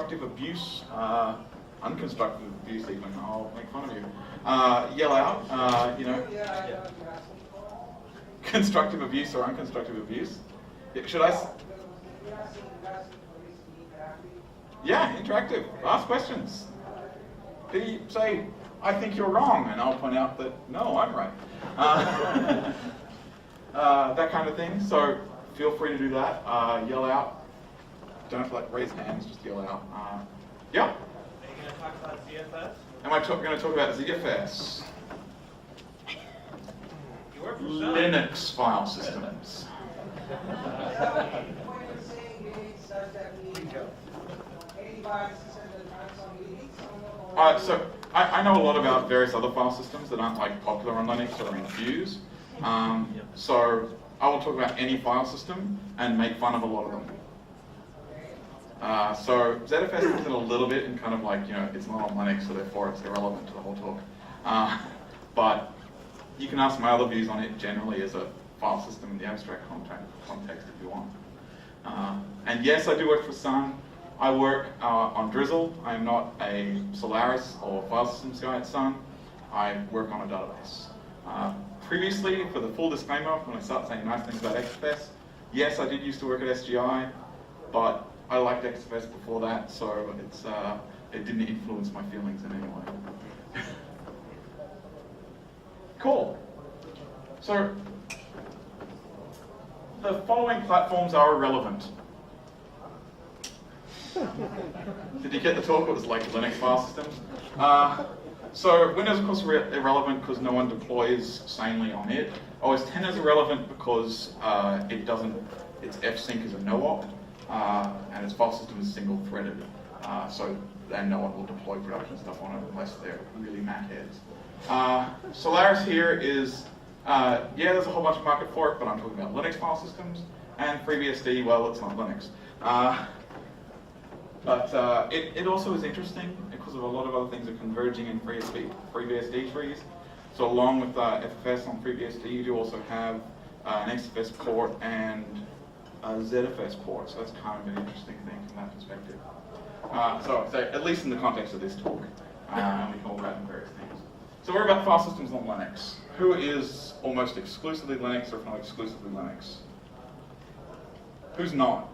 constructive abuse, unconstructive abuse even, I'll make fun of you. Yell out, you know. Constructive abuse or unconstructive abuse. Should I? Yeah, interactive. Ask questions. Say, I think you're wrong, and I'll point out that, no, I'm right. That kind of thing. So feel free to do that. Yell out. Don't have to raise hands, just yell out. Yeah? Are you going to talk about ZFS? Am I going to talk about ZFS? You work for Sun. Linux file systems. So I know a lot about various other file systems that aren't popular on Linux or in Fuse. So I will talk about any file system and make fun of a lot of them. So ZFS comes in a little bit and kind of it's not on Linux, so therefore it's irrelevant to the whole talk. But you can ask my other views on it generally as a file system in the abstract context if you want. And yes, I do work for Sun. I work on Drizzle. I am not a Solaris or file systems guy at Sun. I work on a database. Previously, for the full disclaimer, when I start saying nice things about XofS, yes, I did used to work at SGI, but I liked XofS before that, so it didn't influence my feelings in any way. Cool. So, the following platforms are irrelevant. Did you get the talk? It was like Linux file systems. So Windows, of course, is irrelevant because no one deploys sanely on it. OS X is irrelevant because its fsync is a no-op, and its file system is single-threaded. And no one will deploy production stuff on it unless they're really Mac heads. Solaris here is, there's a whole bunch of market for it, but I'm talking about Linux file systems. And FreeBSD, well, it's not Linux. But it also is interesting because of a lot of other things are converging in FreeBSD trees. So along with FFS on FreeBSD, you do also have an XFS port and a ZFS port. So that's kind of an interesting thing from that perspective. So at least in the context of this talk, we can talk about various things. So what about file systems on Linux? Who is almost exclusively Linux or if not exclusively Linux? Who's not?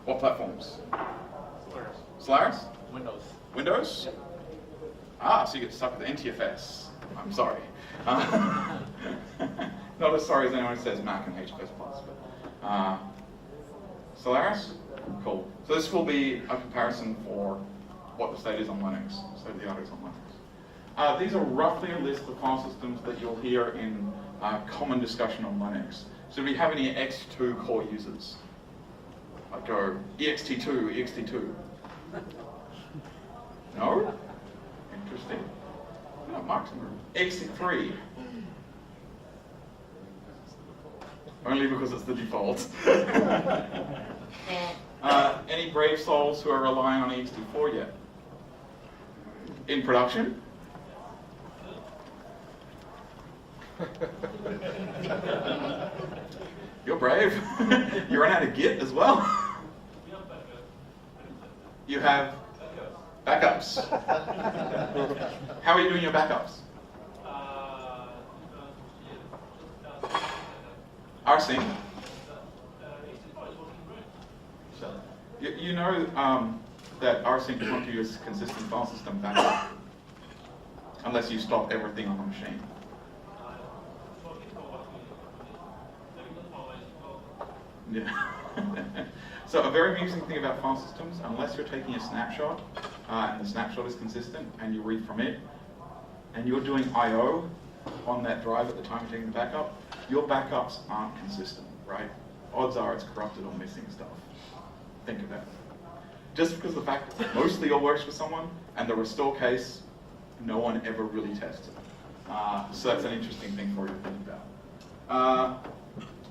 What platforms? Solaris. Solaris? Windows. Windows? Yep. So you get stuck with NTFS. I'm sorry. Not as sorry as anyone who says Mac and HFS+. But, Solaris? Cool. So this will be a comparison for what the state is on Linux, state of the art is on Linux. These are roughly a list of file systems that you'll hear in common discussion on Linux. So do we have any X2 core users? I'd go ext2, ext2. No? Interesting. No, Mark's in the room. ext3. Only because it's the default. Any brave souls who are relying on ext4 yet? In production? You're brave. You run out of Git as well. You have backups. How are you doing your backups? rsync. You know that rsync does not give you a consistent file system backup unless you stop everything on the machine. Yeah. So a very amusing thing about file systems, unless you're taking a snapshot, and the snapshot is consistent, and you read from it, and you're doing I/O on that drive at the time of taking the backup, your backups aren't consistent, right? Odds are it's corrupted or missing stuff. Think about it. Just because of the fact that mostly all works for someone, and the restore case, no one ever really tests it. So that's an interesting thing for you to think about.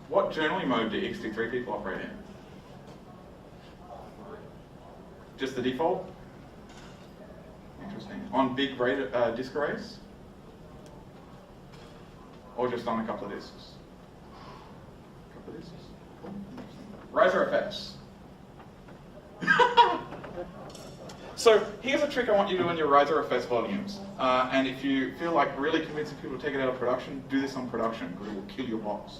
What journaling mode do ext3 people operate in? Just the default? Interesting. On big disk arrays? Or just on a couple of disks? A couple of disks. Cool. RiserFS. So here's a trick I want you to do in your RiserFS volumes. And if you feel like really convincing people to take it out of production, do this on production, because it will kill your box.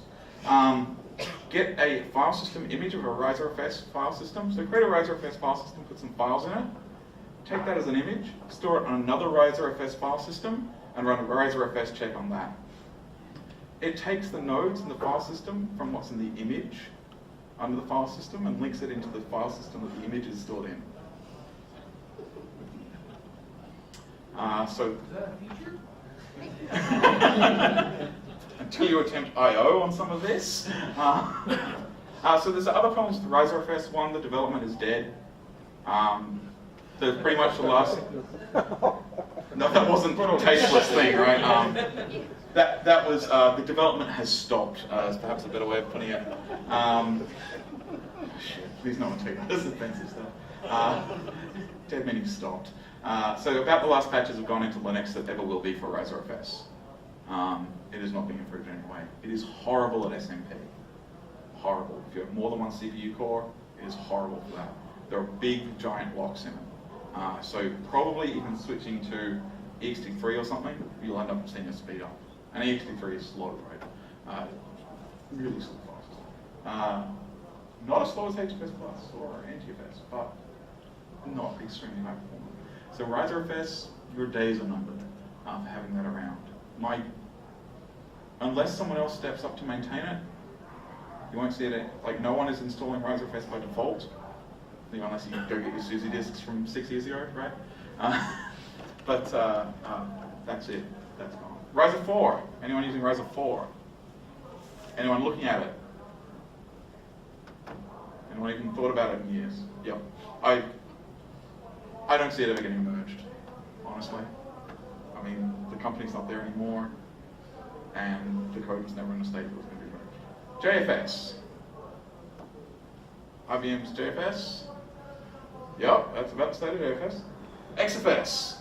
Get a file system image of a RiserFS file system. So create a RiserFS file system, put some files in it, take that as an image, store it on another RiserFS file system, and run a RiserFS check on that. It takes the nodes in the file system from what's in the image under the file system and links it into the file system that the image is stored in. Is that a feature? Until you attempt I/O on some of this. So there's other problems with RiserFS. One, the development is dead. There's pretty much the last. No, that wasn't a tasteless thing, right? That was the development has stopped. Is perhaps a better way of putting it. Shit, please no one take that as offensive stuff. Dead meaning stopped. So about the last patches have gone into Linux that ever will be for RiserFS. It is not being improved in any way. It is horrible at SMP. Horrible. If you have more than one CPU core, it is horrible for that. There are big, giant locks in it. So probably even switching to ext3 or something, you'll end up seeing a speed up. And ext3 is slow, right? Really slow fast. Not as slow as HFS Plus or NTFS, but not extremely high performance. So RiserFS, your days are numbered for having that around. Unless someone else steps up to maintain it, you won't see it. Like, no one is installing RiserFS by default, unless you go get your SUSE disks from 6 years ago, right? But that's it. That's gone. Riser 4. Anyone using Riser 4? Anyone looking at it? Anyone even thought about it in years? Yep. I don't see it ever getting merged, honestly. I mean, the company's not there anymore, and the code was never in a state that was going to be merged. JFS. IBM's JFS. Yep, that's about the state of JFS. XofS.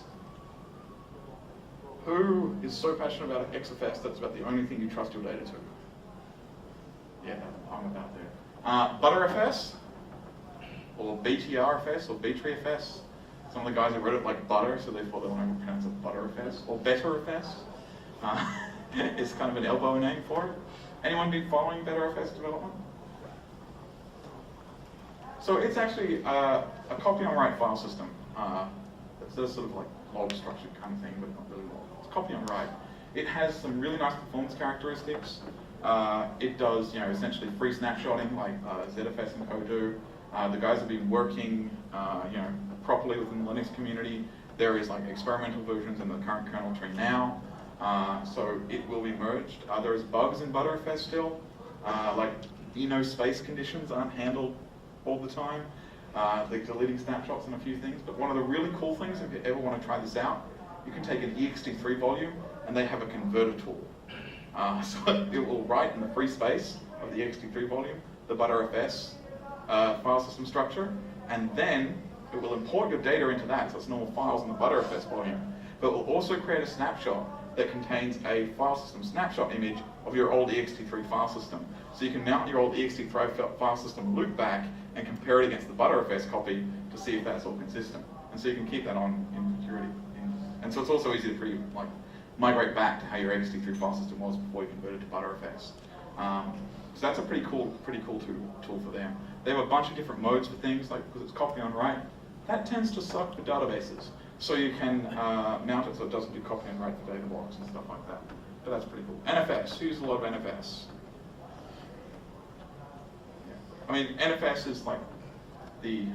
Who is so passionate about XofS that's about the only thing you trust your data to? Yeah, I'm about there. ButterFS, or BTRFS, or BTreeFS. Some of the guys who wrote it like butter, so therefore they want to pronounce it ButterFS, or BetterFS. It's kind of an elbow name for it. Anyone been following BetterFS development? So it's actually a copy on write file system. It's a sort of like log structured kind of thing, but not really log. It's copy on write. It has some really nice performance characteristics. It does, essentially free snapshotting like ZFS and Co do. The guys have been working, properly within the Linux community. There is like experimental versions in the current kernel tree now. So it will be merged. There's bugs in ButterFS still, like space conditions aren't handled all the time. They're deleting snapshots and a few things. But one of the really cool things, if you ever want to try this out, you can take an ext3 volume and they have a converter tool. So it will write in the free space of the ext3 volume the ButterFS file system structure, and then it will import your data into that, so it's normal files in the ButterFS volume. But it will also create a snapshot that contains a file system snapshot image of your old ext3 file system. So you can mount your old ext3 file system loop back and compare it against the ButterFS copy to see if that's all consistent. And so you can keep that on in security. And so it's also easy to migrate back to how your ext3 file system was before you converted to ButterFS. So that's a pretty cool tool for them. They have a bunch of different modes for things, like because it's copy on write. That tends to suck for databases. So you can mount it so it doesn't do copy and write for data blocks and stuff like that. But that's pretty cool. NFS, who uses a lot of NFS? Yeah. I mean, NFS is like the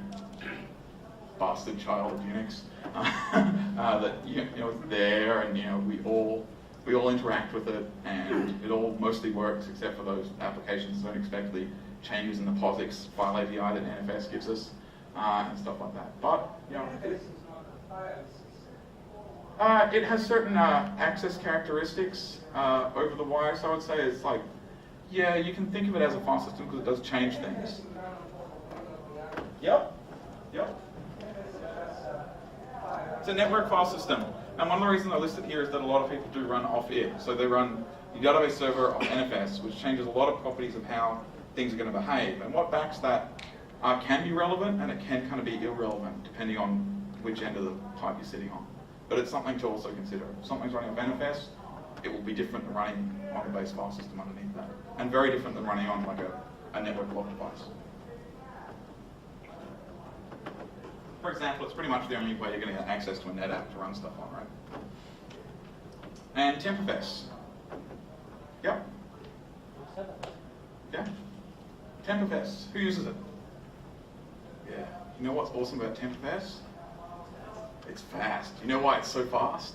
bastard child of Unix. That it's there, and we all interact with it, and it all mostly works except for those applications that don't expect the changes in the POSIX file API that NFS gives us, and stuff like that. But it has certain access characteristics over the wire. So I would say it's like, yeah, you can think of it as a file system because it does change things. Yep. It's a network file system. And one of the reasons I listed here is that a lot of people do run off it. So they run the database server on NFS, which changes a lot of properties of how things are going to behave. And what backs that can be relevant, and it can kind of be irrelevant, depending on which end of the pipe you're sitting on. But it's something to also consider. If something's running on NFS, it will be different than running on a base file system underneath that, and very different than running on like a network block device. For example, it's pretty much the only way you're going to get access to a NetApp to run stuff on, right? And XofS. Yep. Yeah. XofS. Who uses it? Yeah. You know what's awesome about XofS? It's fast. You know why it's so fast?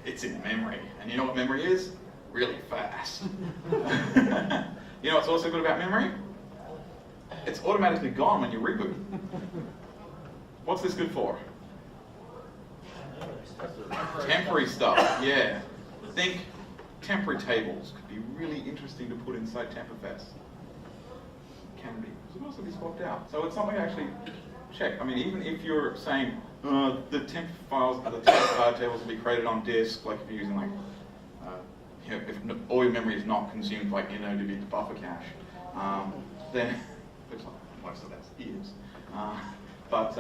It's in memory. And you know what memory is? Really fast. You know what's also good about memory? It's automatically gone when you reboot. What's this good for? Temporary stuff, yeah. Think temporary tables could be really interesting to put inside XofS. Can be. It can also be swapped out. So it's something to actually check. I mean, even if you're saying the temp files, the temp tables will be created on disk, like if you're using like, you know, if all your memory is not consumed like InnoDB buffer cache, then looks like most of that is. But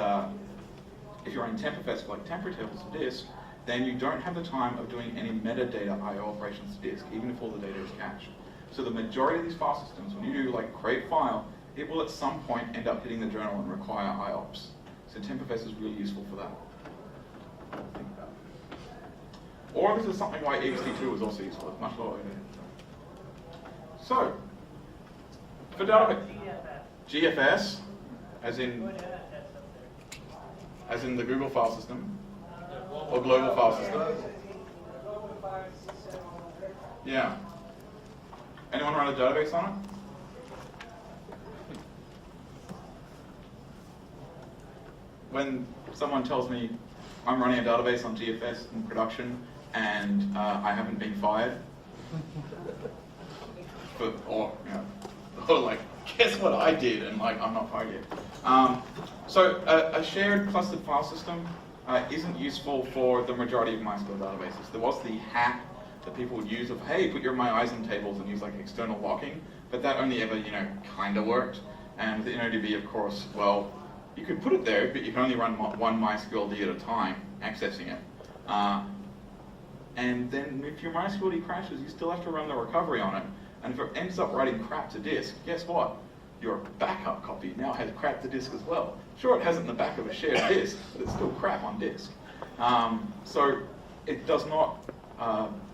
if you're running XofS for like temporary tables to disk, then you don't have the time of doing any metadata I/O operations to disk, even if all the data is cached. So the majority of these file systems, when you do like create file, it will at some point end up hitting the journal and require IOPS. So XofS is really useful for that. Think about it. Or this is something why ext2 is also useful. It's much lower. So, for database, GFS, as in the Google file system, or global file system. Yeah. Anyone run a database on it? When someone tells me I'm running a database on GFS in production and I haven't been fired, or like, guess what I did, and like I'm not fired yet. So a shared clustered file system isn't useful for the majority of MySQL databases. There was the hack that people would use of, hey, put your MyISM tables and use like external locking, but that only ever, kind of worked. And with InnoDB, of course, well, you could put it there, but you can only run one MySQLD at a time, accessing it. And then if your MySQLD crashes, you still have to run the recovery on it. And if it ends up writing crap to disk, guess what? Your backup copy now has crap to disk as well. Sure, it has it in the back of a shared disk, but it's still crap on disk. So it does not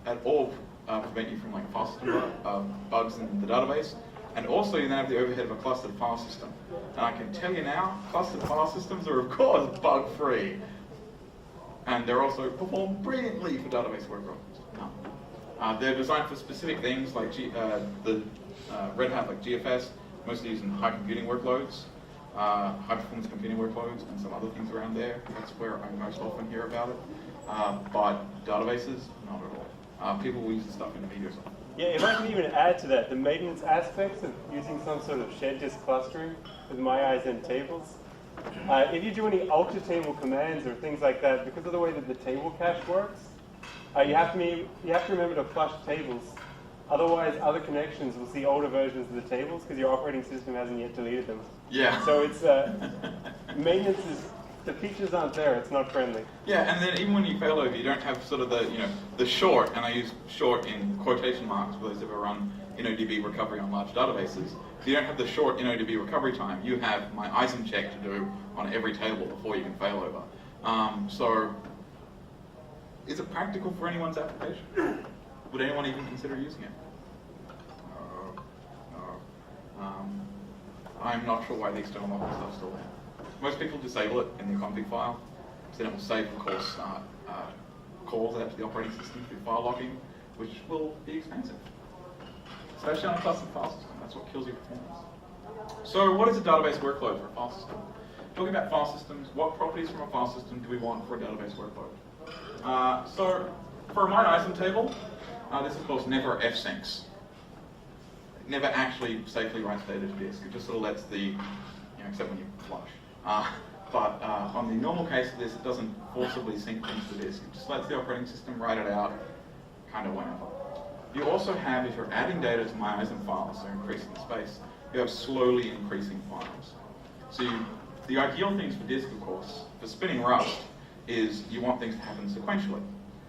at all prevent you from like file system bugs in the database. And also you then have the overhead of a clustered file system. And I can tell you now, clustered file systems are of course bug-free. And they're also perform brilliantly for database workloads. No. They're designed for specific things like the Red Hat, like GFS, mostly using high computing workloads, high performance computing workloads, and some other things around there. That's where I most often hear about it. But databases, not at all. People will use this stuff in the media. Yeah, if I can even add to that, the maintenance aspects of using some sort of shared disk clustering with MyISM tables. If you do any alter table commands or things like that, because of the way that the table cache works, you have to remember to flush tables. Otherwise, other connections will see older versions of the tables because your operating system hasn't yet deleted them. Yeah. So it's maintenance is, the features aren't there. It's not friendly. Yeah, and then even when you fail over, you don't have sort of the short, and I use short in quotation marks for those who ever run InnoDB recovery on large databases. If you don't have the short InnoDB recovery time, you have MyISM check to do on every table before you can fail over. So, is it practical for anyone's application? Would anyone even consider using it? No. I'm not sure why the external locking stuff is still there. Most people disable it in the config file, so then it will save, of course, calls out to the operating system through file locking, which will be expensive, especially on a clustered file system. That's what kills your performance. So what is a database workload for a file system? Talking about file systems, what properties from a file system do we want for a database workload? So for a MyISM table, this of course never f-syncs. It never actually safely writes data to disk. It just sort of lets the, except when you flush. But on the normal case of this, it doesn't forcibly sync things to disk. It just lets the operating system write it out kind of whenever. You also have, if you're adding data to MyISM files, so increasing the space, you have slowly increasing files. So you The ideal things for disk, of course, for spinning Rust, is you want things to happen sequentially.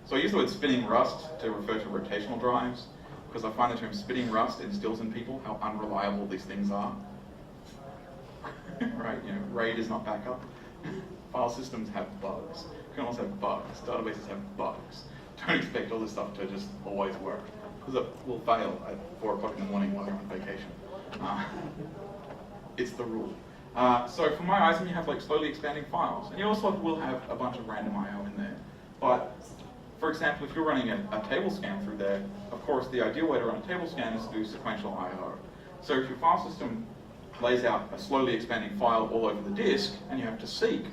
So I use the word spinning Rust to refer to rotational drives, because I find the term spinning Rust instills in people how unreliable these things are. Right? You know, RAID is not backup. File systems have bugs. Kernels have bugs. Databases have bugs. Don't expect all this stuff to just always work, because it will fail at 4 o'clock in the morning while you're on vacation. It's the rule. So for my ISM, you have like slowly expanding files, and you also will have a bunch of random I/O in there. But for example, if you're running a table scan through there, of course, the ideal way to run a table scan is to do sequential I/O. So if your file system lays out a slowly expanding file all over the disk, and you have to seek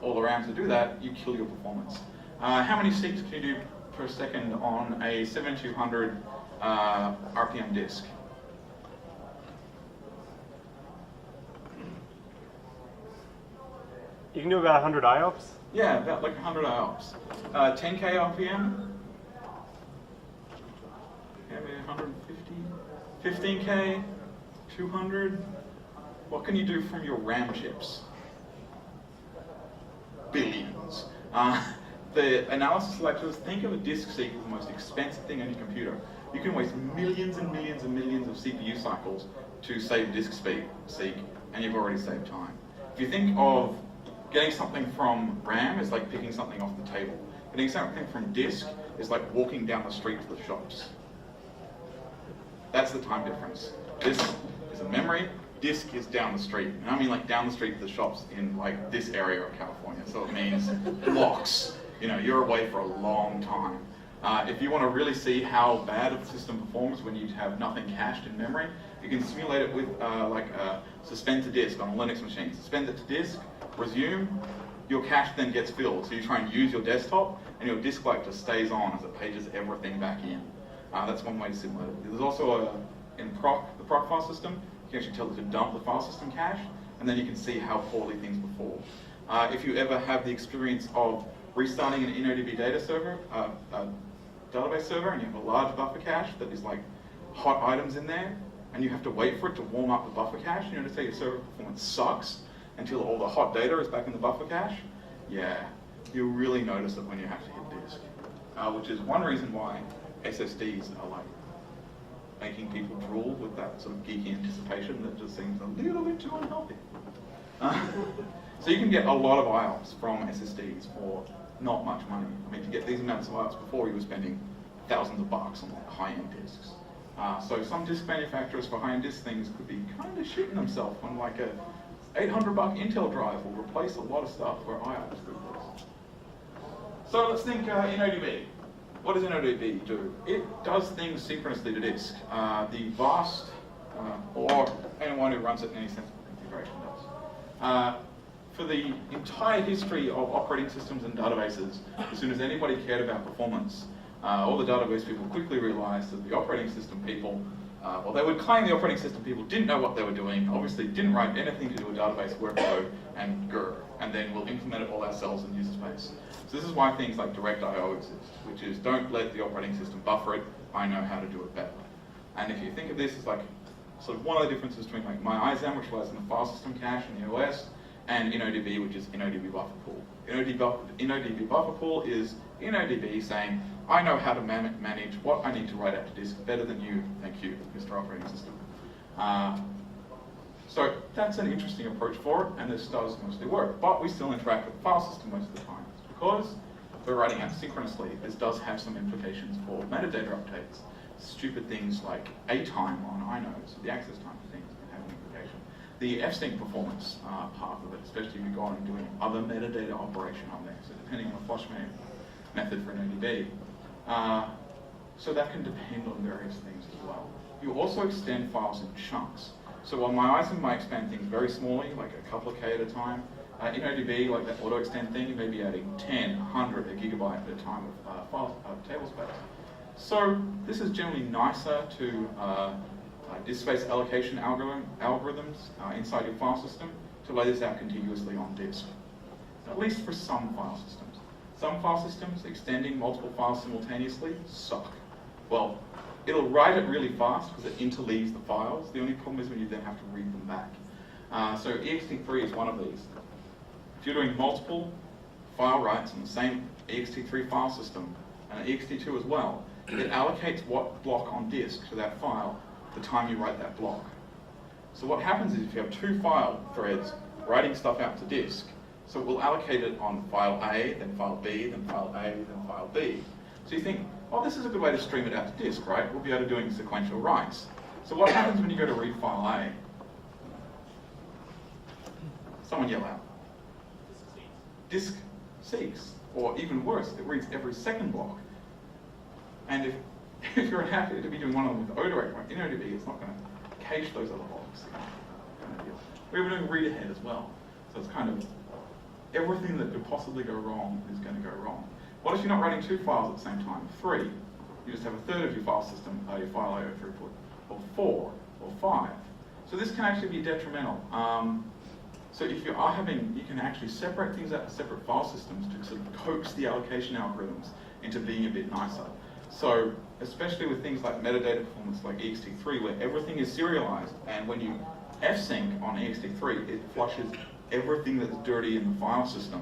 all around to do that, you kill your performance. How many seeks can you do per second on a 7200 RPM disk? You can do about 100 IOPS. Yeah, about like 100 IOPS. 10K RPM? Yeah, maybe 150? 15K? 200? What can you do from your RAM chips? Billions. The analysis lecturers think of a disk seek as the most expensive thing on your computer. You can waste millions and millions and millions of CPU cycles to save disk seek, and you've already saved time. If you think of getting something from RAM is like picking something off the table. Getting something from disk is like walking down the street to the shops. That's the time difference. This is a memory, disk is down the street. And I mean like down the street to the shops in like this area of California. So it means blocks. You know, you're away for a long time. If you want to really see how bad a system performs when you have nothing cached in memory, you can simulate it with suspend to disk on a Linux machine. Suspend it to disk, resume, your cache then gets filled. So you try and use your desktop, and your disk light just stays on as it pages everything back in. That's one way to simulate it. There's also in the proc file system, you can actually tell it to dump the file system cache, and then you can see how poorly things perform. If you ever have the experience of restarting an InnoDB data server, database server, and you have a large buffer cache that is like hot items in there, and you have to wait for it to warm up the buffer cache, you notice how your server performance sucks until all the hot data is back in the buffer cache? Yeah, you'll really notice it when you have to hit disk, which is one reason why SSDs are like making people drool with that sort of geeky anticipation that just seems a little bit too unhealthy. So you can get a lot of IOPS from SSDs for not much money. I mean, to get these amounts of IOPS before, you were spending thousands of bucks on like high-end disks. So some disk manufacturers for high-end disk things could be kind of shitting themselves when like a $800 Intel drive will replace a lot of stuff where IOPS could replace. So let's think InnoDB. What does InnoDB do? It does things synchronously to disk. The vast, or anyone who runs it in any sensible configuration does. For the entire history of operating systems and databases, as soon as anybody cared about performance, all the database people quickly realized that the operating system people, well, they would claim the operating system people didn't know what they were doing, obviously didn't write anything to do with database workload, and grr, and then we'll implement it all ourselves in user space. So this is why things like direct I/O exist, which is don't let the operating system buffer it, I know how to do it better. And if you think of this as like sort of one of the differences between like my ISM, which lies in the file system cache in the OS, and InnoDB, which is InnoDB buffer pool. InnoDB buffer pool is InnoDB saying, I know how to manage what I need to write out to disk better than you. Thank you, Mr. Operating System. So that's an interesting approach for it, and this does mostly work. But we still interact with the file system most of the time. It's because we're writing out synchronously. This does have some implications for metadata updates. Stupid things like A time on inodes, the access time for things can have an implication. The fsync performance part of it, especially if you go on and doing other metadata operation on there. So depending on the flush method for InnoDB. So that can depend on various things as well. You also extend files in chunks. So on my ISM, I expand things very smallly, like a couple of K at a time. InnoDB, like that auto extend thing, you may be adding 10, 100, a gigabyte at a time of table space. So this is generally nicer to disk space allocation algorithms inside your file system to lay this out contiguously on disk, at least for some file systems. Some file systems extending multiple files simultaneously suck. Well, it'll write it really fast because it interleaves the files. The only problem is when you then have to read them back. So ext3 is one of these. If you're doing multiple file writes on the same ext3 file system, and ext2 as well, it allocates what block on disk to that file the time you write that block. So what happens is if you have two file threads writing stuff out to disk, so it will allocate it on file A, then file B, then file A, then file B. So you think, oh, this is a good way to stream it out to disk, right? We'll be able to do sequential writes. So what happens when you go to read file A? Someone yell out. Disk seeks, or even worse, it reads every second block. And if you're happy to be doing one of them with ODirect, like in ODB, it's not going to cache those other blocks. We were doing read ahead as well. So it's kind of everything that could possibly go wrong is going to go wrong. What if you're not writing two files at the same time? 3. You just have a third of your file system, your file I/O throughput, or 4, or 5. So this can actually be detrimental. So if you are having, you can actually separate things out to separate file systems to sort of coax the allocation algorithms into being a bit nicer. So especially with things like metadata performance like ext3, where everything is serialized, and when you fsync on ext3, it flushes everything that's dirty in the file system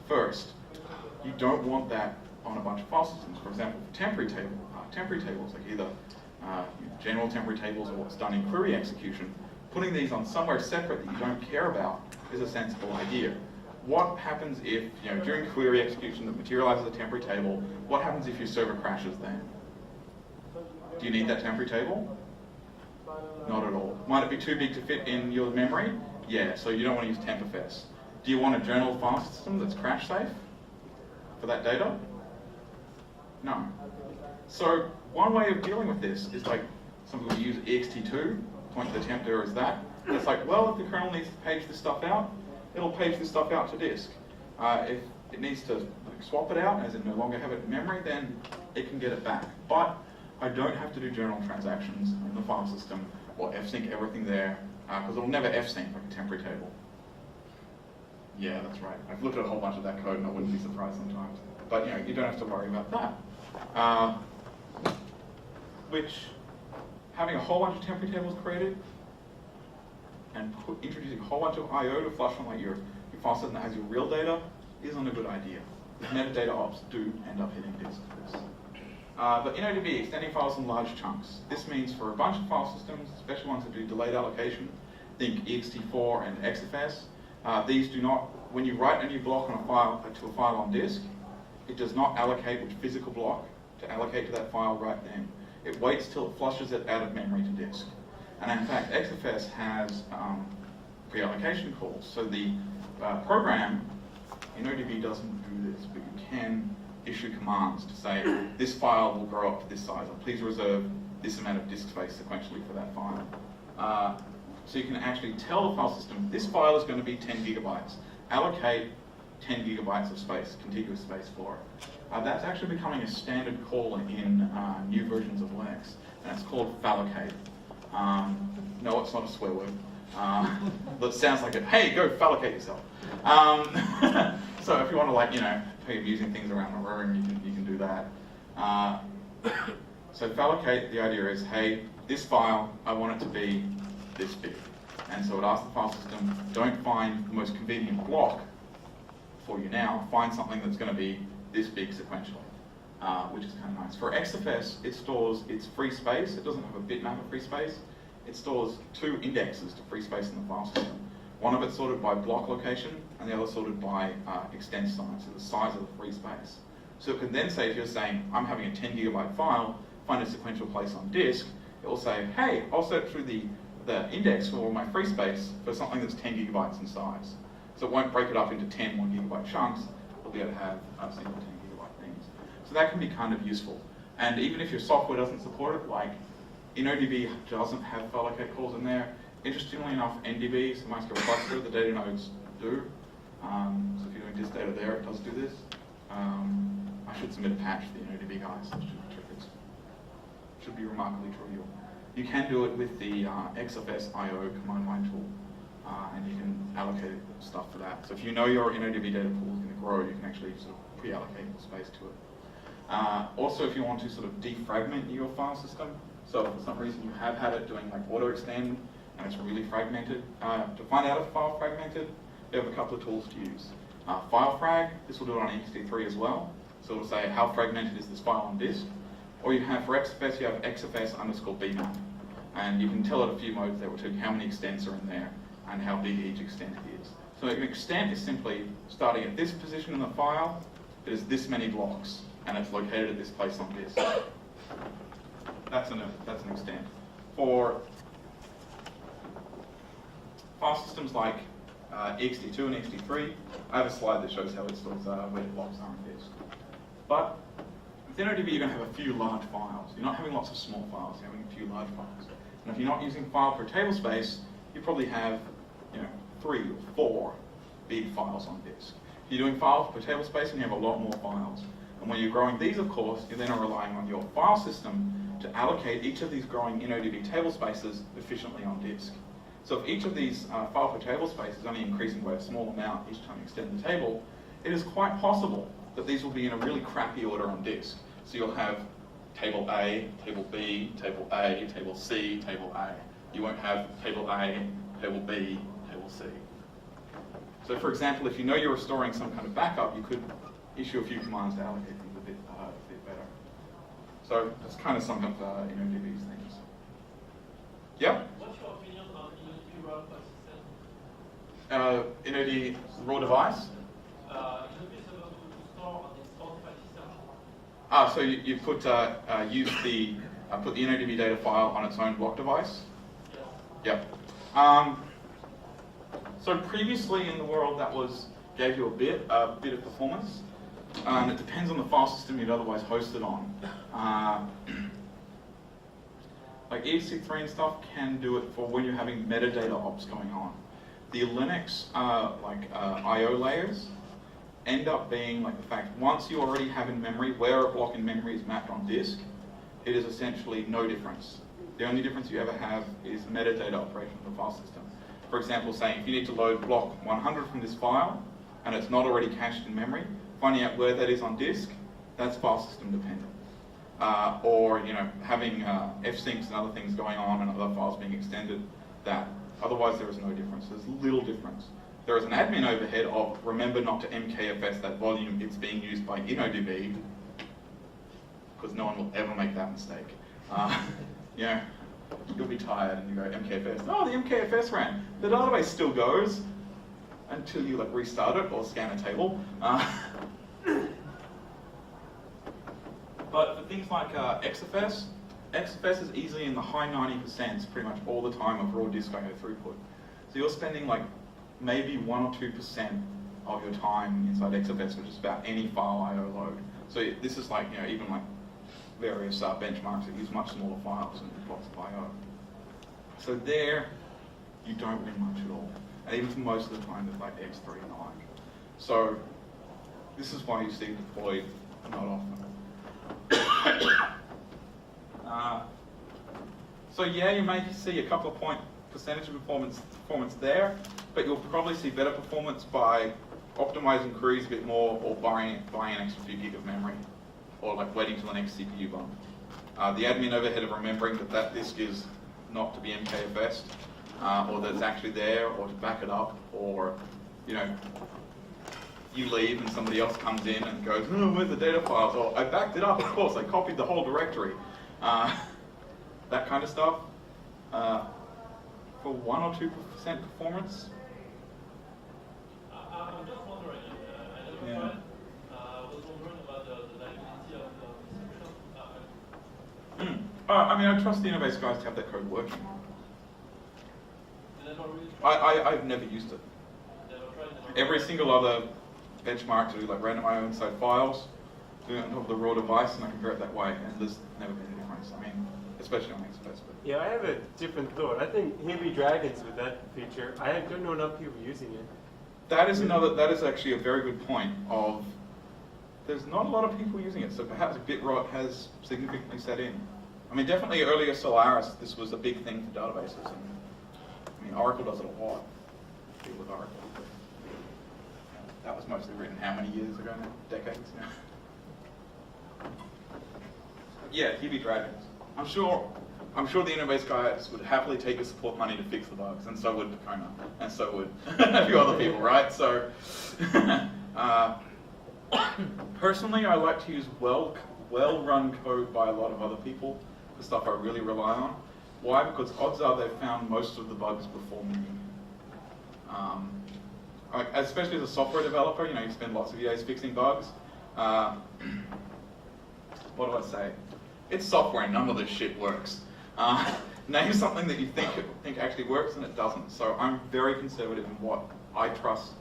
first. You don't want that on a bunch of file systems. For example, for temporary tables, like either general temporary tables or what's done in query execution, putting these on somewhere separate that you don't care about is a sensible idea. What happens if, during query execution that materializes a temporary table, what happens if your server crashes then? Do you need that temporary table? Not at all. Might it be too big to fit in your memory? Yeah, so you don't want to use XofS. Do you want a journal file system that's crash safe for that data? No. So one way of dealing with this is like some people use ext2, point to the temp there as that. It's like, well, if the kernel needs to page this stuff out, it'll page this stuff out to disk. If it needs to swap it out, as in no longer have it in memory, then it can get it back. But I don't have to do journal transactions in the file system or fsync everything there, because it'll never fsync like a temporary table. Yeah, that's right. I've looked at a whole bunch of that code and I wouldn't be surprised sometimes. But you don't have to worry about that. Which, having a whole bunch of temporary tables created and introducing a whole bunch of I/O to flush from like your file system that has your real data isn't a good idea. Metadata ops do end up hitting disk for this. But in ODB, extending files in large chunks. This means for a bunch of file systems, especially ones that do delayed allocation, think ext4 and XofS, these do not, when you write a new block on a file to a file on disk, it does not allocate which physical block to allocate to that file right then. It waits till it flushes it out of memory to disk. And in fact, XofS has pre-allocation calls. So the program in ODB doesn't do this, but you can issue commands to say, this file will grow up to this size, or please reserve this amount of disk space sequentially for that file. So you can actually tell the file system, this file is going to be 10 gigabytes. Allocate 10 gigabytes of space, contiguous space for it. That's actually becoming a standard call in new versions of Linux, and it's called fallocate. No, it's not a swear word. But it sounds like it. Hey, go fallocate yourself. So if you want to be using things around the room, you can do that. So fallocate, the idea is, hey, this file, I want it to be this big. And so it asks the file system, don't find the most convenient block for you now, find something that's going to be this big sequentially, which is kind of nice. For XofS, it stores its free space. It doesn't have a bitmap of free space. It stores 2 indexes to free space in the file system. One of it's sorted by block location, and the other sorted by extent size, so the size of the free space. So it can then say, if you're saying, I'm having a 10 gigabyte file, find a sequential place on disk, it will say, hey, I'll search through the index for my free space for something that's 10 gigabytes in size. So it won't break it up into 10 1 gigabyte chunks. It'll be able to have single 10 gigabyte things. So that can be kind of useful. And even if your software doesn't support it, like InnoDB doesn't have fallocate calls in there. Interestingly enough, NDB, so MySQL cluster, the data nodes do. So if you're doing disk data there, it does do this. I should submit a patch to the InnoDB guys. It should be remarkably trivial. You can do it with the XofS IO command line tool, and you can allocate stuff for that. So if you know your InnoDB data pool is going to grow, you can actually sort of pre-allocate space to it. Also, if you want to sort of defragment your file system, so if for some reason you have had it doing like auto extend, and it's really fragmented. To find out if a file fragmented, you have a couple of tools to use. FileFrag, this will do it on ext3 as well. So it'll say how fragmented is this file on disk. Or you have for XofS, you have XofS_bmap. And you can tell it a few modes there, will tell you how many extents are in there and how big each extent is. So an extent is simply starting at this position in the file, it is this many blocks, and it's located at this place on disk. That's an extent. For file systems like ext2 and ext3, I have a slide that shows how it stores where the blocks are on disk. But with InnoDB, you're going to have a few large files. You're not having lots of small files, you're having a few large files. And if you're not using file per tablespace, you probably have 3 or 4 big files on disk. If you're doing file per tablespace, and you have a lot more files. And when you're growing these, of course, you're then relying on your file system to allocate each of these growing InnoDB tablespaces efficiently on disk. So if each of these file per tablespace is only increasing by a small amount each time you extend the table, it is quite possible that these will be in a really crappy order on disk. So you'll have table A, table B, table A, table C, table A. You won't have table A, table B, table C. So for example, if you know you're storing some kind of backup, you could issue a few commands to allocate things a bit better. So that's kind of some of InnoDB's things. Yeah? What's your opinion on InnoDB raw file system? InnoDB raw device? InnoDB is able to store on its own file system. So you put put the InnoDB data file on its own block device? Yes. Yep. So previously in the world that gave you a bit of performance. It depends on the file system you'd otherwise host it on. Like ext3 and stuff can do it for when you're having metadata ops going on. The Linux I/O layers end up being like the fact once you already have in memory where a block in memory is mapped on disk, it is essentially no difference. The only difference you ever have is metadata operation of the file system. For example, saying if you need to load block 100 from this file and it's not already cached in memory, finding out where that is on disk, that's file system dependent. Or having fsyncs and other things going on and other files being extended, that. Otherwise there is no difference. There's little difference. There is an admin overhead of remember not to MKFS that volume, it's being used by InnoDB, because no one will ever make that mistake. You'll be tired and you go MKFS. Oh, the MKFS ran. The database still goes until you restart it or scan a table. But for things like XofS, XofS is easily in the high 90% pretty much all the time of raw disk I/O throughput. So you're spending maybe 1 or 2% of your time inside XofS, which is about any file I/O load. So this is even various benchmarks that use much smaller files and blocks of I/O. So there, you don't win much at all. And even for most of the time with X3 and the like. So this is why you see deployed not often. So yeah, you may see a couple of percentage of performance there, but you'll probably see better performance by optimizing queries a bit more or buying an extra few gig of memory, or waiting till the next CPU bump. The admin overhead of remembering that disk is not to be MKFS'd, or that it's actually there, or to back it up, or you leave and somebody else comes in and goes, oh, where's the data files? Oh, I backed it up, of course, I copied the whole directory. That kind of stuff. For 1 or 2% performance. I'm just wondering, I never tried. I was wondering about the liability of the solution. I trust the Innovate guys to have that code working. Did I not really try? I've never used it. Never tried. Every single other benchmark to do random I/O inside files, doing it on top of the raw device, and I compare it that way, and there's never been a difference. Especially on XofS. Yeah, I have a different thought. I think Heavy Dragons with that feature, I don't know enough people using it. That is actually a very good point of, there's not a lot of people using it, so perhaps bit rot has significantly set in. Definitely earlier Solaris, this was a big thing for databases. And, Oracle does it a lot. Deal with Oracle. But, that was mostly written how many years ago now? Decades now. Yeah, Heavy Dragons. I'm sure I'm sure the Innovate guys would happily take the support money to fix the bugs, and so would Percona, and so would a few other people, right? So, personally, I like to use well-run code by a lot of other people for stuff I really rely on. Why? Because odds are they've found most of the bugs before me. Especially as a software developer, you spend lots of years fixing bugs. What do I say? It's software, none of this shit works. Name something that you think actually works and it doesn't. So I'm very conservative in what I trust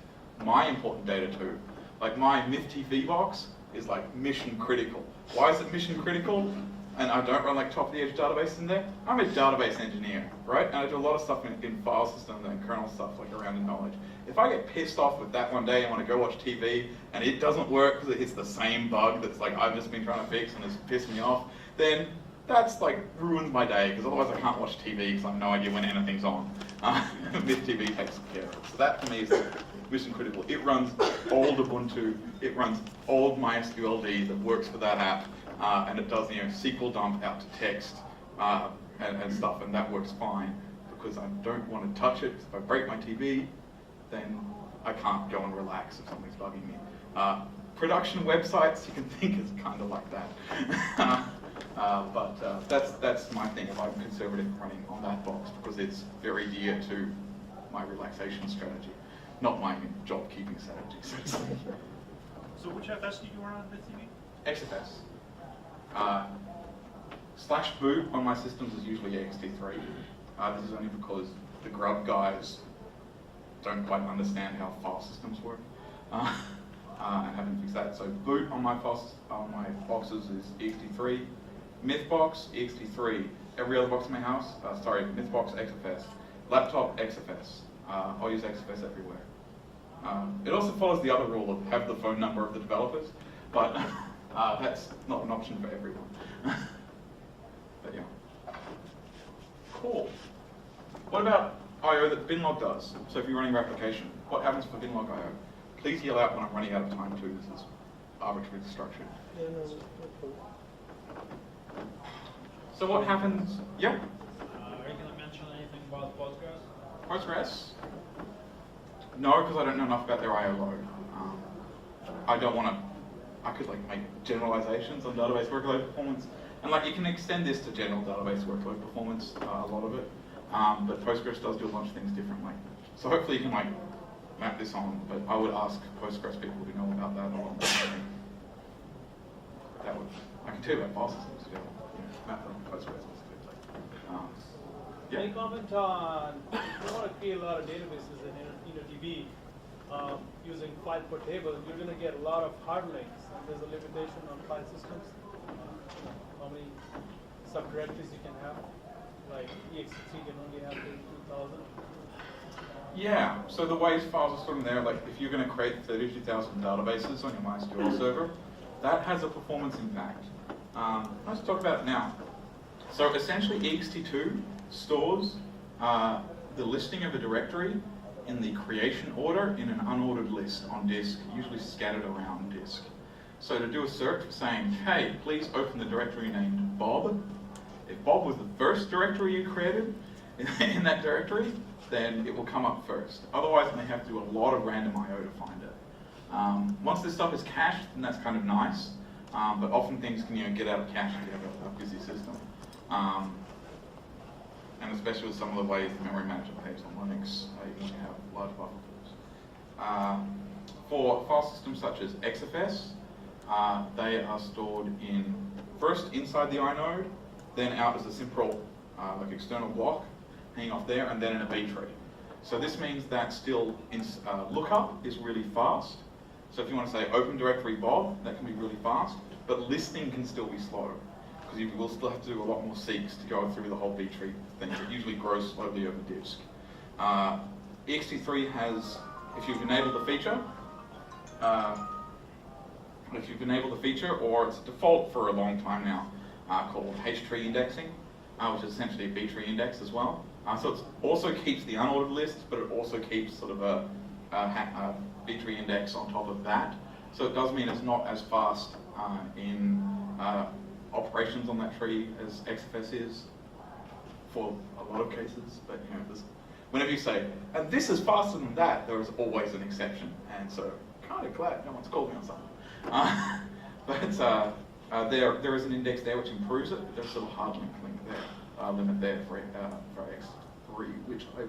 my important data to. Like my MythTV box is like mission critical. Why is it mission critical? And I don't run like top of the edge database in there. I'm a database engineer, right? And I do a lot of stuff in file systems and kernel stuff like around the knowledge. If I get pissed off with that one day and want to go watch TV and it doesn't work because it's the same bug that's like I've just been trying to fix and it's pissed me off, then that's like ruins my day because otherwise I can't watch TV because I have no idea when anything's on. MythTV takes care of it. So that for me is like mission critical. It runs old Ubuntu, it runs old MySQLD that works for that app. And it does SQL dump out to text and stuff, and that works fine because I don't want to touch it. If I break my TV, then I can't go and relax if something's bugging me. Production websites, you can think is kind of like that. But that's my thing. If I'm conservative running on that box because it's very dear to my relaxation strategy, not my job-keeping strategy. So which FS do you run on MythTV? XofS. /boot on my systems is usually ext3. This is only because the grub guys don't quite understand how file systems work and haven't fixed that. So boot on my boxes is ext3. Mythbox, ext3. Every other box in my house, Mythbox, XofS. Laptop, XofS. I'll use XofS everywhere. It also follows the other rule of have the phone number of the developers, but that's not an option for everyone. But yeah. Cool. What about I/O that binlog does? So if you're running your application, what happens for binlog I/O? Please yell out when I'm running out of time too. This is arbitrarily structured. So what happens? Yeah? Are you going to mention anything about Postgres? Postgres? No, because I don't know enough about their I/O load. I don't want to. I could like make generalizations on database workload performance, and like you can extend this to general database workload performance, a lot of it. But Postgres does do a bunch of things differently. So hopefully you can like map this on. But I would ask Postgres people who know about that a lot more. That would. I can tell you about file systems too. Map them on Postgres. Yeah. Any comment on if you want to create a lot of databases in InnoDB using file per table, you're going to get a lot of hard links, and there's a limitation on file systems. How many subdirectories you can have? Like ext3 can only have 2,000. Yeah, so the way files are stored in there, like if you're going to create 32,000 databases on your MySQL server, that has a performance impact. Let's talk about it now. So essentially ext2 stores the listing of a directory in the creation order in an unordered list on disk, usually scattered around disk. So to do a search for saying, hey, please open the directory named Bob, if Bob was the first directory you created in that directory, then it will come up first. Otherwise, it may have to do a lot of random I/O to find it. Once this stuff is cached, then that's kind of nice, but often things can get out of cache if you have a busy system. And especially with some of the ways the memory manager behaves on Linux, you can have large buffer pools. For file systems such as XofS, they are stored first inside the inode, then out as a simple like external block hanging off there, and then in a B tree. So this means that still lookup is really fast. So if you want to say open directory Bob, that can be really fast, but listing can still be slow, because you will still have to do a lot more seeks to go through the whole B tree thing. It usually grows slowly over disk. ext3 has, if you've enabled the feature, or it's a default for a long time now, called H-tree indexing, which is essentially a B-tree index as well. So it also keeps the unordered list, but it also keeps sort of a B-tree index on top of that. So it does mean it's not as fast in operations on that tree as XofS is. for a lot of cases, but whenever you say, and this is faster than that, there is always an exception, and so kind of glad no one's called me on something. But there is an index there which improves it, but there's still a hard limit there for X3, which I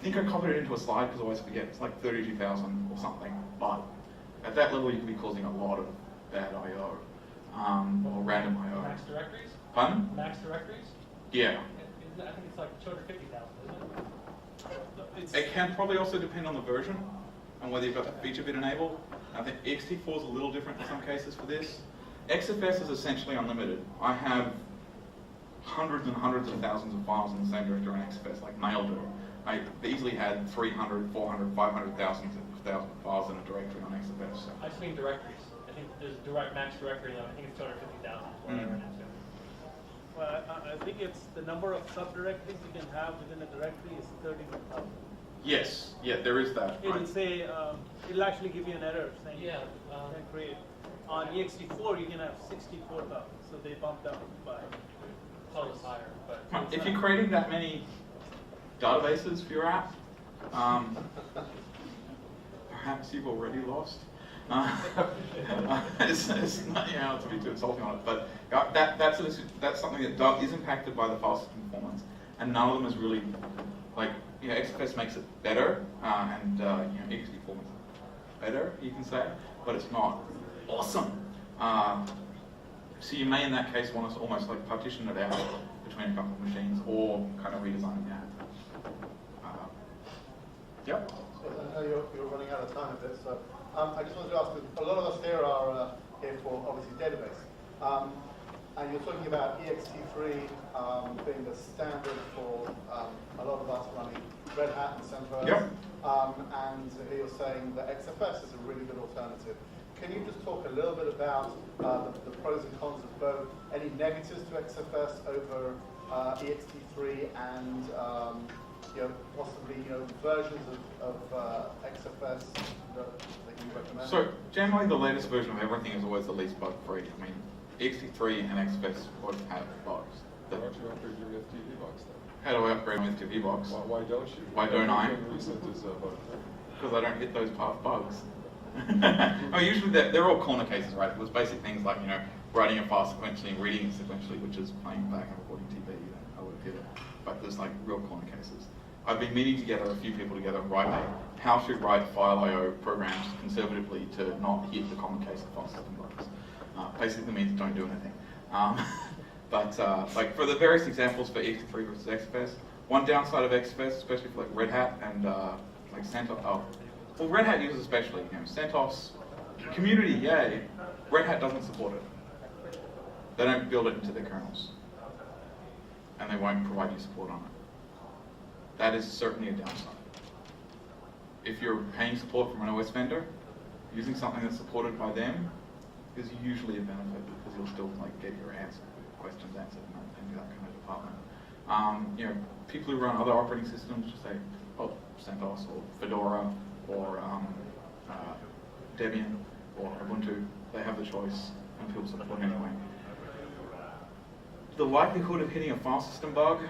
think I copied it into a slide because I always forget, it's like 32,000 or something, but at that level you could be causing a lot of bad I/O, or random I/O. Max directories? Pardon? Max directories? Yeah. I think it's like 250,000, isn't it? It can probably also depend on the version and whether you've got that feature bit enabled. I think ext4 is a little different in some cases for this. XofS is essentially unlimited. I have hundreds and hundreds of thousands of files in the same directory on XofS, like mail do. I easily had 300, 400, 500,000 files in a directory on XofS. So. I just mean directories. I think there's a direct max directory though. I think it's 250,000 whatever it is. Well, I think it's the number of subdirectories you can have within a directory is 31,000. Yes, yeah, there is that. It'll say, it'll actually give you an error saying, Yeah, can't create. On ext4, you can have 64,000, so they bumped up by. probably higher, but If you're creating that many databases for your app, perhaps you've already lost. It's not, to be too insulting on it, but that's something that is impacted by the file system performance, and none of them is really like XofS makes it better, and ext4 makes it better, you can say, but it's not awesome. So you may, in that case, want to almost like partition it out between a couple of machines, or kind of redesign the app. Yep. So I know you're running out of time a bit, so I just wanted to ask, a lot of us here are here for, obviously, database. And you're talking about ext3 being the standard for a lot of us running Red Hat and CentOS. Yep. And here you're saying that XofS is a really good alternative. Can you just talk a little bit about the pros and cons of both? Any negatives to XofS over ext3 and possibly versions of XofS that you recommend? So generally, the latest version of everything is always the least bug-free. I mean, ext3 and XofS both have bugs. Why don't you upgrade your FTP box then? How do I upgrade my FTP box? Why don't you? Why don't I? Everything recent is bug-free. Because I don't hit those bugs. I mean, usually they're all corner cases, right? It was basic things like writing a file sequentially and reading it sequentially, which is playing back and recording TV. I would have hit it, but there's like real corner cases. I've been meeting to gather a few people together and write how to write file I/O programs conservatively to not hit the common case of file system bugs. Basically means don't do anything. Like for the various examples for ext3 versus XofS, one downside of XofS, especially for like Red Hat and like CentOS. Well, Red Hat users especially, CentOS community, yay. Red Hat doesn't support it. They don't build it into their kernels, and they won't provide you support on it. That is certainly a downside. If you're paying support from an OS vendor, using something that's supported by them is usually a benefit because you'll still get your questions answered and that kind of department. People who run other operating systems, just say, CentOS or Fedora or Debian or Ubuntu, they have the choice and people support it anyway. The likelihood of hitting a file system bug,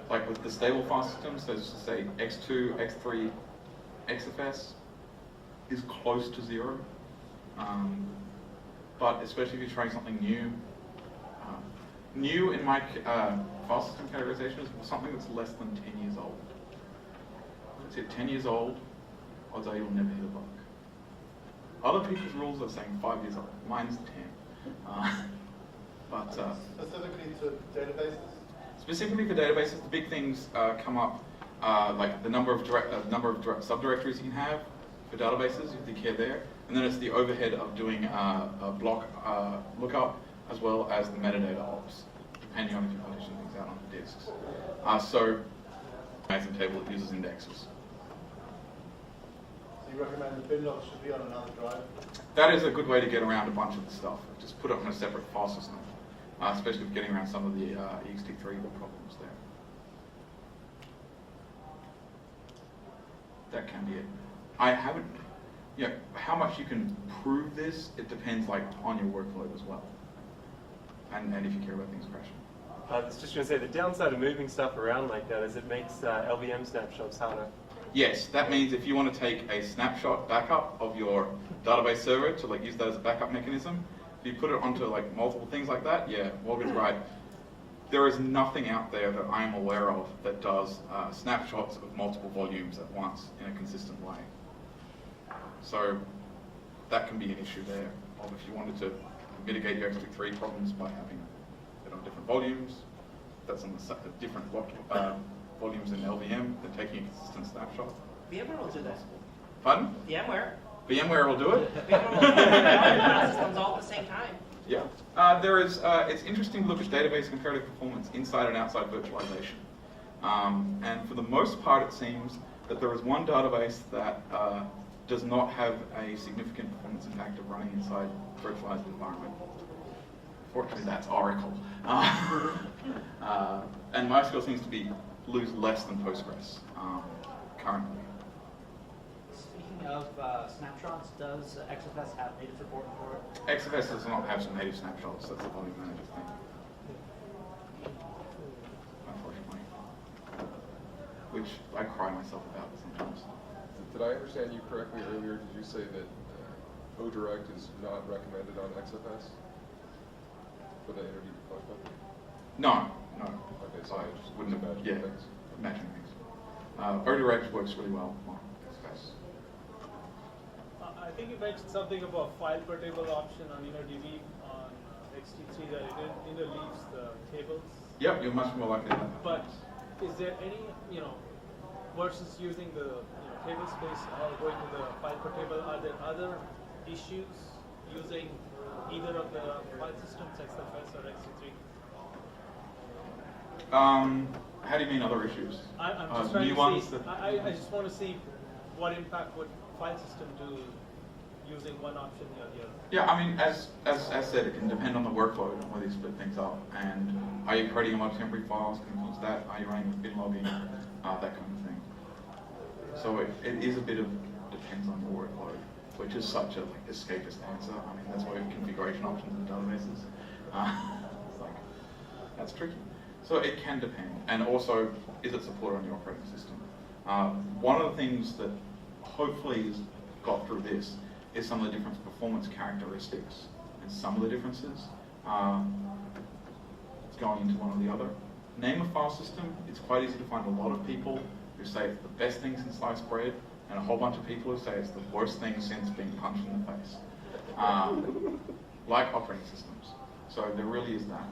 like with the stable file systems, so just to say X2, X3, XofS, is close to 0. But especially if you're trying something new, new in my file system categorization is something that's less than 10 years old. If it's 10 years old, odds are you'll never hit a bug. Other people's rules are saying 5 years old. Mine's 10. Specifically to databases? Specifically for databases, the big things come up, like the number of subdirectories you can have for databases, if you care there, and then it's the overhead of doing a block lookup as well as the metadata ops, depending on if you partition things out onto disks. So, as a table that uses indexes. So you recommend the bin logs should be on another drive? That is a good way to get around a bunch of the stuff. Just put it on a separate file system, especially for getting around some of the ext3 problems there. That can be it. I haven't, how much you can prove this, it depends on your workload as well. And if you care about things crashing. I was just going to say the downside of moving stuff around like that is it makes LVM snapshots harder. Yes, that means if you want to take a snapshot backup of your database server to like use that as a backup mechanism, if you put it onto like multiple things like that, yeah, Morgan's right. There is nothing out there that I'm aware of that does snapshots of multiple volumes at once in a consistent way. So that can be an issue there. Or if you wanted to mitigate your X3 problems by having it on different volumes, that's on the different volumes in LVM, than taking a consistent snapshot. VMware will do that. Pardon? VMware. VMware will do it? VMware will do file systems all at the same time. Yeah. It's interesting to look at database comparative performance inside and outside virtualization. And for the most part, it seems that there is one database that does not have a significant performance impact of running inside virtualized environment. Fortunately, that's Oracle. And MySQL seems to lose less than Postgres currently. Speaking of snapshots, does XofS have native support for it? XofS does not have some native snapshots. That's a volume manager thing, unfortunately, which I cry myself about sometimes. Did I understand you correctly earlier? Did you say that ODirect is not recommended on XofS for the interview deployment? No. Okay, so I just wouldn't imagine things. Imagine things. ODirect works really well on XofS. I think you mentioned something about file per table option on InnoDB on XT3 that it interleaves the tables. Yep, you're much more likely to have that. But is there any, versus using the Tablespace or going to the file per table, are there other issues using either of the file systems, XofS or XT3? How do you mean other issues? I'm just trying new to ones see. that- I just want to see what impact would file system do using one option or the other. Yeah, I mean, as said, it can depend on the workload and whether you split things up. And are you creating a lot of temporary files? Can you use that? Are you running with bin logging? That kind of thing. So it is a bit of depends on your workload, which is such a escapist answer. I mean, that's why we have configuration options in databases. It's like, that's tricky. So it can depend. And also, is it supported on your operating system? One of the things that hopefully has got through this is some of the different performance characteristics. And some of the differences, it's going into one or the other. Name a file system, it's quite easy to find a lot of people who say it's the best thing since sliced bread, and a whole bunch of people who say it's the worst thing since being punched in the face. Like operating systems. So there really is that.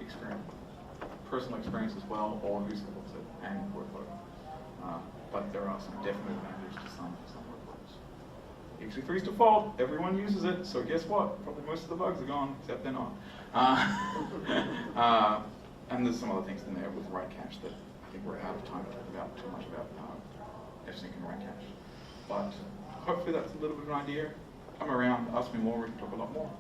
Experience, personal experience as well, or who supports it, and workload. But there are some definite advantages to some workloads. XT3's default, everyone uses it, so guess what? Probably most of the bugs are gone, except they're not. And there's some other things in there with write cache that I think we're out of time to talk about too much about fsync and write cache. But hopefully that's a little bit of an idea. Come around, ask me more, we can talk a lot more.